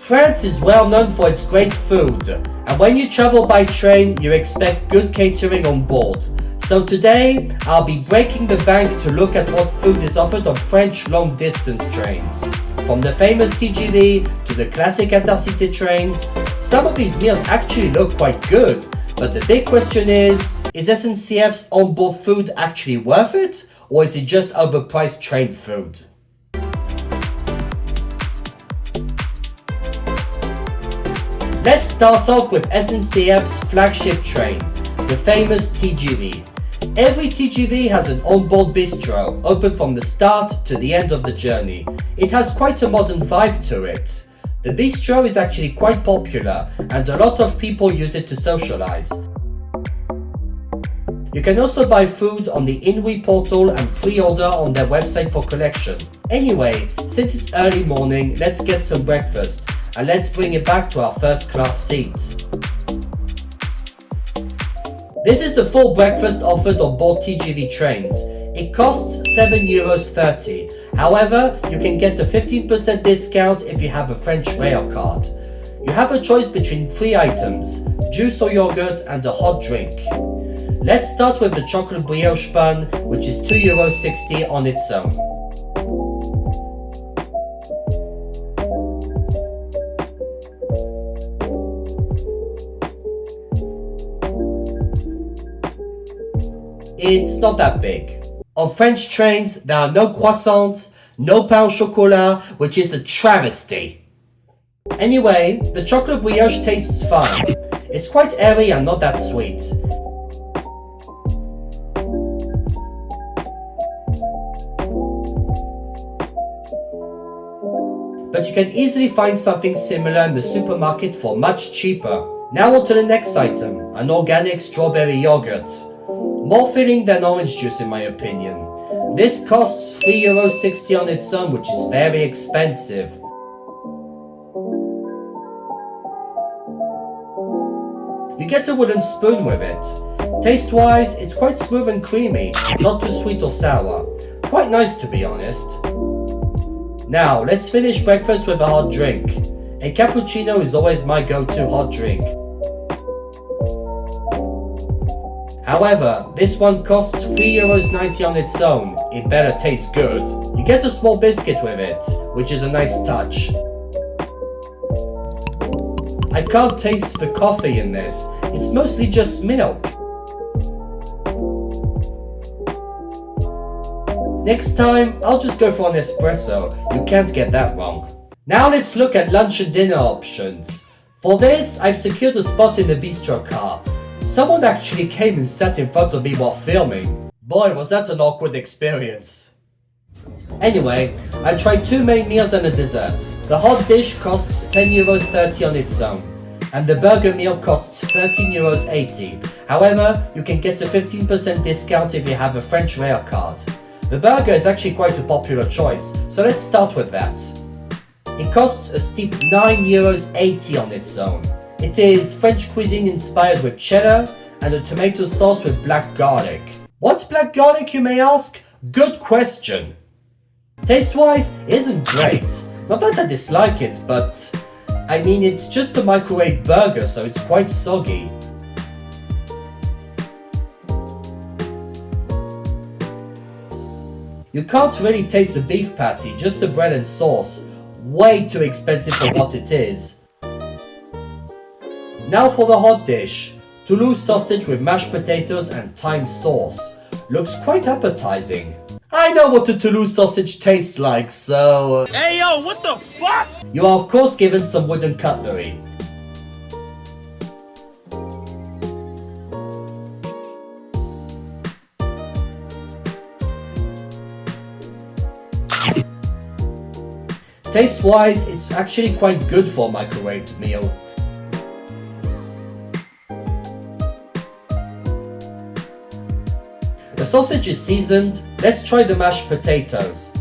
France is well known for its great food, and when you travel by train, you expect good catering on board. So today, I'll be breaking the bank to look at what food is offered on French long-distance trains. From the famous TGV to the classic Intercités trains, some of these meals actually look quite good, but the big question is SNCF's onboard food actually worth it, or is it just overpriced train food? Let's start off with SNCF's flagship train, the famous TGV. Every TGV has an onboard bistro, open from the start to the end of the journey. It has quite a modern vibe to it. The bistro is actually quite popular, and a lot of people use it to socialize. You can also buy food on the INOUI portal and pre-order on their website for collection. Anyway, since it's early morning, let's get some breakfast. And let's bring it back to our first class seats. This is the full breakfast offered on board TGV trains. It costs €7.30. However, you can get a 15% discount if you have a French rail card. You have a choice between 3 items, juice or yogurt and a hot drink. Let's start with the chocolate brioche bun, which is €2.60 on its own. It's not that big. On French trains, there are no croissants, no pain au chocolat, which is a travesty. Anyway, the chocolate brioche tastes fine. It's quite airy and not that sweet. But you can easily find something similar in the supermarket for much cheaper. Now on to the next item, an organic strawberry yogurt. More filling than orange juice in my opinion. This costs €3.60 on its own, which is very expensive. You get a wooden spoon with it. Taste-wise, it's quite smooth and creamy, not too sweet or sour. Quite nice to be honest. Now, let's finish breakfast with a hot drink. A cappuccino is always my go-to hot drink. However, this one costs €3.90 on its own. It better taste good. You get a small biscuit with it, which is a nice touch. I can't taste the coffee in this. It's mostly just milk. Next time, I'll just go for an espresso. You can't get that wrong. Now let's look at lunch and dinner options. For this, I've secured a spot in the bistro car. Someone actually came and sat in front of me while filming. Boy, was that an awkward experience. Anyway, I tried 2 main meals and a dessert. The hot dish costs €10.30 on its own, and the burger meal costs €13.80. However, you can get a 15% discount if you have a French rail card. The burger is actually quite a popular choice, so let's start with that. It costs a steep €9.80 on its own. It is French cuisine inspired with cheddar and a tomato sauce with black garlic. What's black garlic, you may ask? Good question. Taste-wise, it isn't great. Not that I dislike it, but I mean it's just a microwave burger, so it's quite soggy. You can't really taste the beef patty, just the bread and sauce. Way too expensive for what it is. Now for the hot dish. Toulouse sausage with mashed potatoes and thyme sauce. Looks quite appetizing. I know what a Toulouse sausage tastes like, so... Hey yo, what the fuck? You are of course given some wooden cutlery. Taste-wise, it's actually quite good for a microwaved meal. The sausage is seasoned. Let's try the mashed potatoes.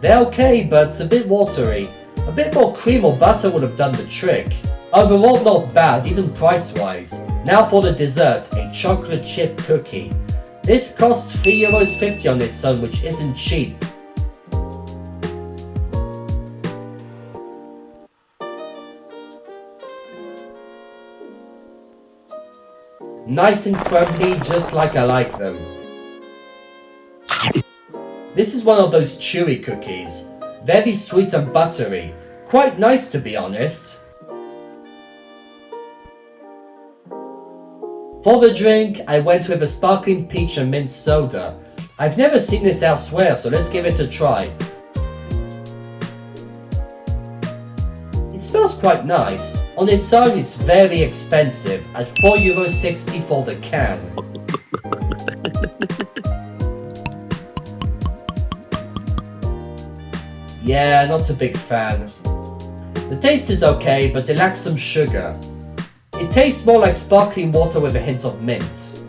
They're okay, but a bit watery. A bit more cream or butter would have done the trick. Overall not bad, even price-wise. Now for the dessert, a chocolate chip cookie. This costs €3.50 on its own, which isn't cheap. Nice and crumbly, just like I like them. This is one of those chewy cookies. Very sweet and buttery. Quite nice, to be honest. For the drink, I went with a sparkling peach and mint soda. I've never seen this elsewhere, so let's give it a try. It smells quite nice. On its own, it's very expensive, at €4.60 for the can. Yeah, not a big fan. The taste is okay, but it lacks some sugar. It tastes more like sparkling water with a hint of mint.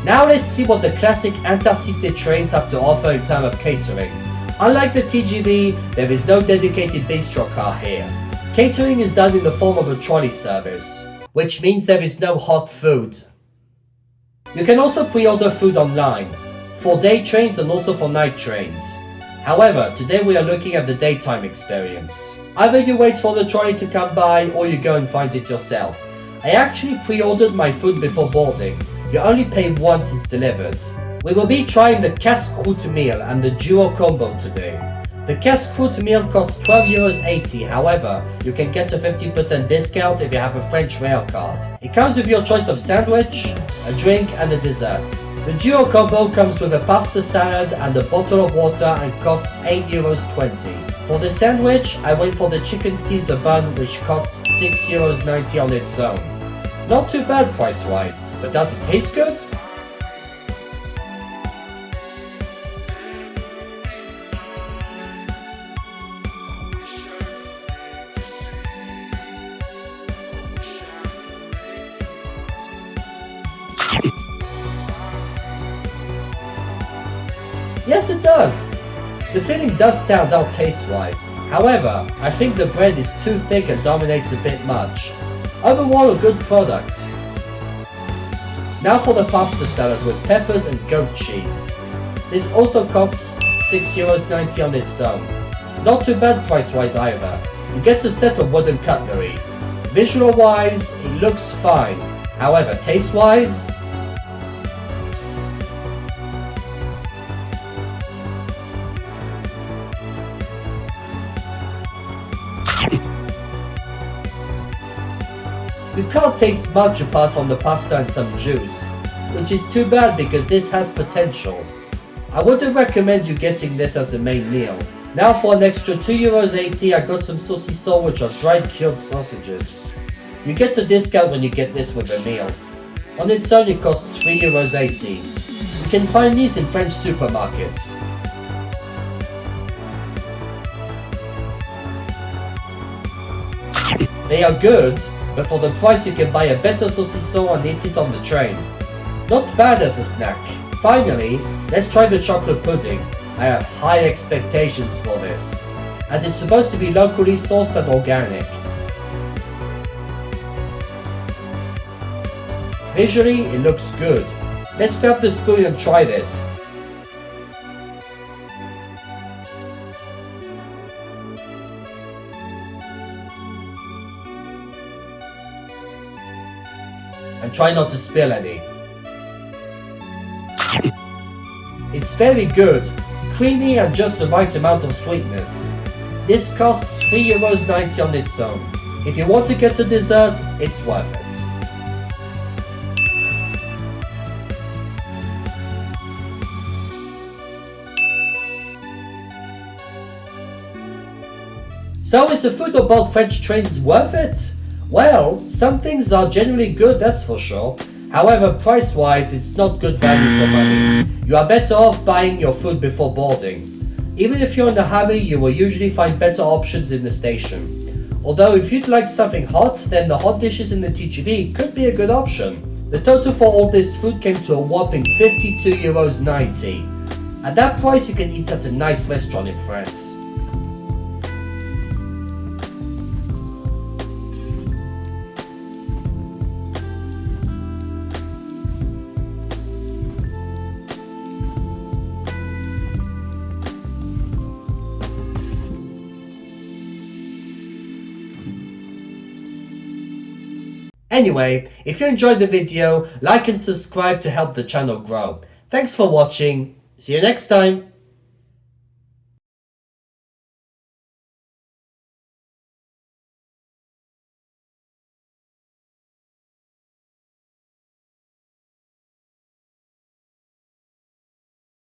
Now let's see what the classic Intercités trains have to offer in terms of catering. Unlike the TGV, there is no dedicated bistro car here. Catering is done in the form of a trolley service, which means there is no hot food. You can also pre-order food online, for day trains and also for night trains. However, today we are looking at the daytime experience. Either you wait for the trolley to come by or you go and find it yourself. I actually pre-ordered my food before boarding. You only pay once it's delivered. We will be trying the casse-croûte meal and the duo combo today. The casse-croûte meal costs €12.80, however, you can get a 50% discount if you have a French rail card. It comes with your choice of sandwich, a drink and a dessert. The duo combo comes with a pasta salad and a bottle of water and costs €8.20. For the sandwich, I went for the chicken Caesar bun, which costs €6.90 on its own. Not too bad price-wise, but does it taste good? Yes, it does. The filling does stand out taste-wise. However, I think the bread is too thick and dominates a bit much. Overall, a good product. Now for the pasta salad with peppers and goat cheese. This also costs €6.90 on its own. Not too bad price-wise either. You get a set of wooden cutlery. Visual-wise, it looks fine. However, taste-wise, you can't taste much apart from the pasta and some juice, which is too bad because this has potential. I wouldn't recommend you getting this as a main meal. Now for an extra €2.80 I got some saucisson, which are dried cured sausages. You get a discount when you get this with a meal. On its own it costs €3.80. You can find these in French supermarkets. They are good, but for the price you can buy a better saucisson and eat it on the train. Not bad as a snack. Finally, let's try the chocolate pudding. I have high expectations for this, as it's supposed to be locally sourced and organic. Visually, it looks good. Let's grab the spoon and try this. And try not to spill any. It's very good, creamy and just the right amount of sweetness. This costs €3.90 on its own. If you want to get a dessert, it's worth it. So is the food on board French trains worth it? Well, some things are generally good, that's for sure. However, price-wise, it's not good value for money. You are better off buying your food before boarding. Even if you're in a hurry, you will usually find better options in the station. Although if you'd like something hot, then the hot dishes in the TGV could be a good option. The total for all this food came to a whopping €52.90. At that price you can eat at a nice restaurant in France. Anyway, if you enjoyed the video, like and subscribe to help the channel grow. Thanks for watching. See you next time.